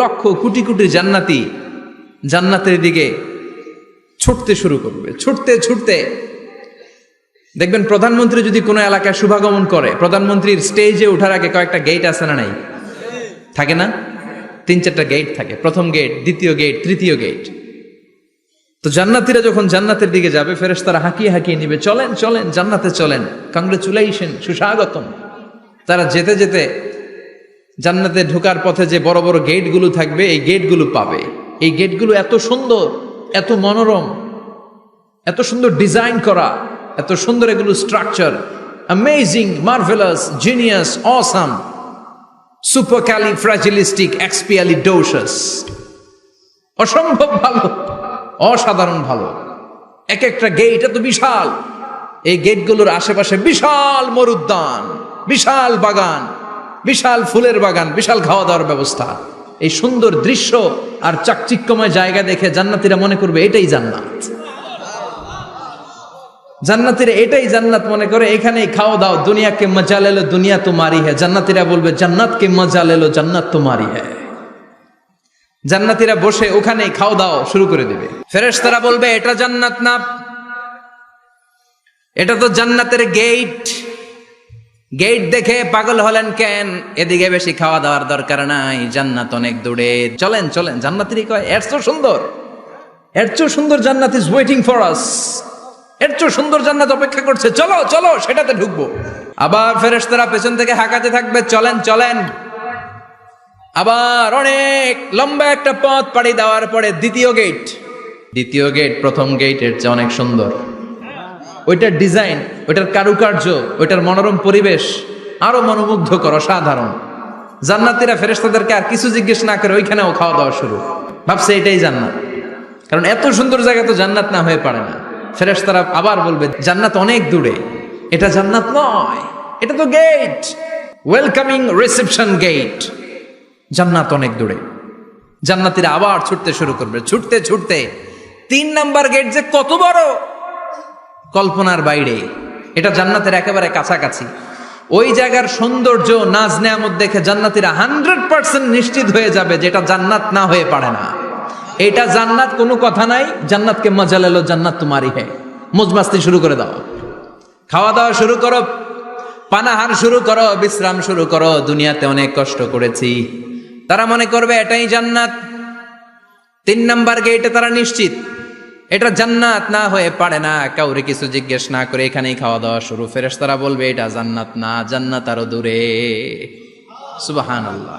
লক্ষ কোটি কোটি জান্নাতি জান্নাতের দিকে ছুটতে শুরু করবে। ছুটতে ছুটতে দেখবেন প্রধানমন্ত্রী যদি কোনো এলাকায় শুভাগমন করে, প্রধানমন্ত্রীর স্টেজে ওঠার আগে কয়েকটা গেট আছে না নাই? থাকে না? 3-4টা গেট থাকে। প্রথম গেট, দ্বিতীয় গেট, তৃতীয় গেট। তো জান্নাতীরা যখন জান্নাতের দিকে যাবে, ফেরেশতারা হাঁকিয়ে হাঁকিয়ে নিবে, চলেন চলেন জান্নাতে চলেন, কংগ্রেচুলেশন, সুস্বাগতম। তারা যেতে যেতে জান্নাতে ঢোকার পথে যে বড় বড় গেটগুলো থাকবে, এই গেটগুলো পাবে। এই গেটগুলো এত সুন্দর, এত মনোরম, এত সুন্দর ডিজাইন করা, এত সুন্দর এগুলো structure, amazing, marvellous, genius, awesome, supercalifragilisticexpialidocious, অসম্ভব ভালো, অসাধারণ ভালো। এক একটা গেট এত বিশাল। এই গেটগুলোর আশেপাশে বিশাল মরুদ্যান, বিশাল বাগান, বিশাল ফুলের বাগান, বিশাল খাওয়া দাওয়ার ব্যবস্থা। এই সুন্দর দৃশ্য আর চাকচিক্যময় জায়গা দেখে জান্নাতীরা মনে করবে এটাই জান্নাত। জান্নাতীরা এটাই জান্নাত মনে করে, এখানেই খাওয়া দাও। দুনিয়া কে মজা লে লো, দুনিয়া তোমারি হ্যায়। জান্নাতীরা বলবে জান্নাত কে মজা লে লো, জান্নাত তোমারি হ্যায়। জান্নাতীরা বসে ওখানেই খাওয়া দাও শুরু করে দেবে। ফেরেশতারা বলবে এটা জান্নাত না, এটা তো জান্নাতের গেট। গেট দেখে পাগল হলেন কেন? এদিকে বেশি খাওয়া দাওয়ার দরকার নাই, জান্নাত অনেক দূরে, চলেন চলেন। জান্নাতীরা কয় এর চেয়ে সুন্দর, এর চেয়ে সুন্দর জান্নাত ইজ ওয়েটিং ফর আস, এর চেয়ে সুন্দর জান্নাত অপেক্ষা করছে, চলো চলো সেটাতে ঢুকবো। আবার ফেরেশতারা পেছন থেকে হাঁকাতে থাকবে, চলেন চলেন। আবার অনেক লম্বা একটা পথ পাড়ি দেওয়ার পরে দ্বিতীয় গেট প্রথম গেটের চেয়ে অনেক সুন্দর। ওইটার ডিজাইন, ওইটার কারুকার্য, ওইটার মনোরম পরিবেশ আরো মনোমুগ্ধকর, অসাধারণ। জান্নাতীরা ফেরেশতাদেরকে আর কিছু জিজ্ঞেস না করে ওইখানেও খাওয়া দাওয়া শুরু। ভাবছে এটাই জান্নাত, কারণ এত সুন্দর জায়গা তো জান্নাত না হয়ে পারে না। ফেরেশতারা আবার বলবে জান্নাত অনেক দূরে, এটা জান্নাত নয়, এটা তো গেট, ওয়েলকামিং রিসেপশন গেট, জান্নাত অনেক দূরে। জান্নাতীরা আবার ছুটতে শুরু করবে। ছুটতে ছুটতে 3 নাম্বার গেট যে কত বড়, কল্পনার বাইরে। এটা জান্নাতের একেবারে কাছাকাছি। ওই জায়গার সৌন্দর্য, নাজ নেয়ামত দেখে জান্নাতীরা 100% নিশ্চিত হয়ে যাবে যে এটা জান্নাত না হয়ে পারে না, এটা জান্নাত, কোনো কথা নাই। জান্নাতকে মজা লেলো, জান্নাত তোমারই হ্যায়। মজমাস্তি শুরু করে দাও, খাওয়া দাওয়া শুরু করো, পানাহার শুরু করো, বিশ্রাম শুরু করো। দুনিয়াতে অনেক কষ্ট করেছি। তারা মনে করবে এটাই জান্নাত। 3 নাম্বার গেটে তারা নিশ্চিত এটা জান্নাত না হয়ে পারে না। কাউরে কিছু জিজ্ঞেস না করে এখানেই খাওয়া দাওয়া শুরু। ফেরেশতারা বলবে এটা জান্নাত না, জান্নাত আরো দূরে। সুবহানাল্লাহ।